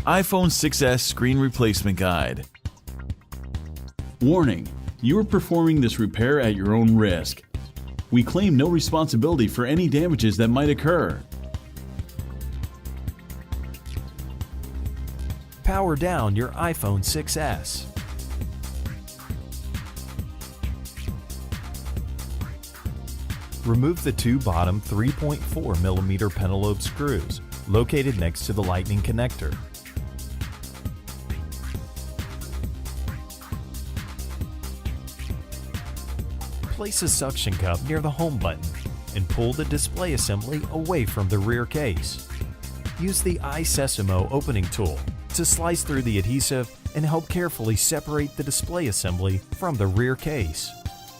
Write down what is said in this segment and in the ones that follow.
iPhone 6s Screen Replacement Guide. Warning: you are performing this repair at your own risk. We claim no responsibility for any damages that might occur. Power down your iPhone 6s. Remove the two bottom 3.4mm pentalobe screws located next to the lightning connector. Place a suction cup near the home button and pull the display assembly away from the rear case. Use the iSesamo opening tool to slice through the adhesive and help carefully separate the display assembly from the rear case.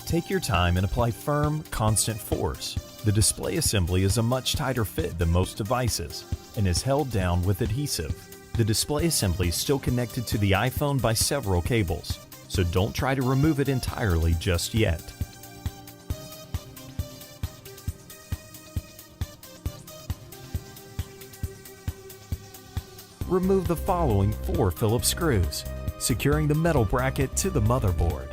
Take your time and apply firm, constant force. The display assembly is a much tighter fit than most devices and is held down with adhesive. The display assembly is still connected to the iPhone by several cables, so don't try to remove it entirely just yet. Remove the following 4 Phillips screws, securing the metal bracket to the motherboard.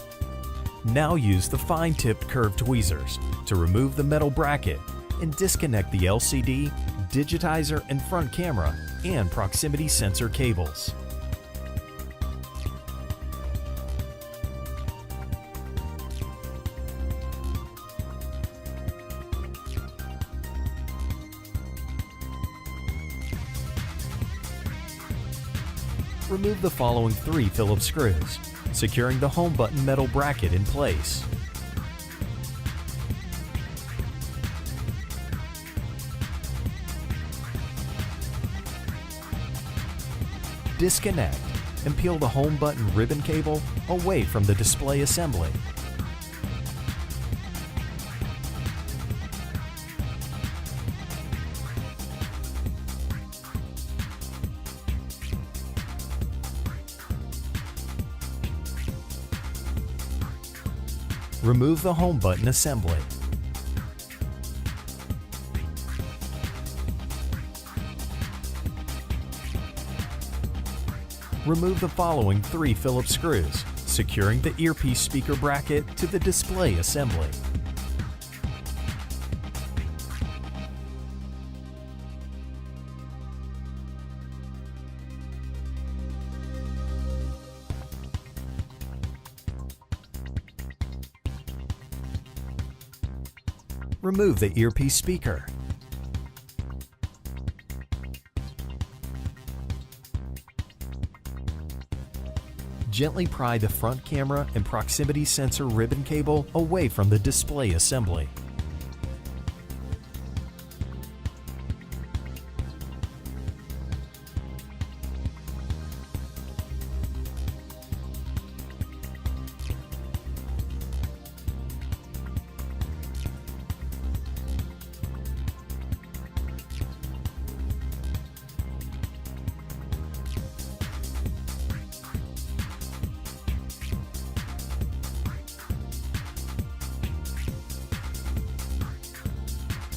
Now use the fine-tipped curved tweezers to remove the metal bracket and disconnect the LCD, digitizer and front camera and proximity sensor cables. Remove the following 3 Phillips screws, securing the home button metal bracket in place. Disconnect and peel the home button ribbon cable away from the display assembly. Remove the home button assembly. Remove the following 3 Phillips screws, securing the earpiece speaker bracket to the display assembly. Remove the earpiece speaker. Gently pry the front camera and proximity sensor ribbon cable away from the display assembly.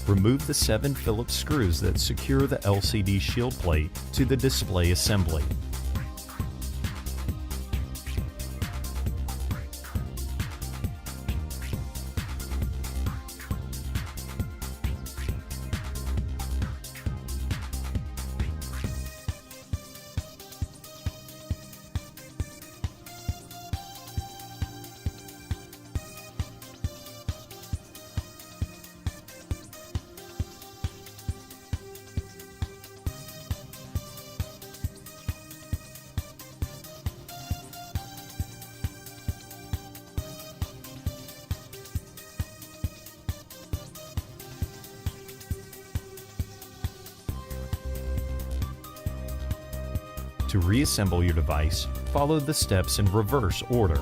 Remove the 7 Phillips screws that secure the LCD shield plate to the display assembly. To reassemble your device, follow the steps in reverse order.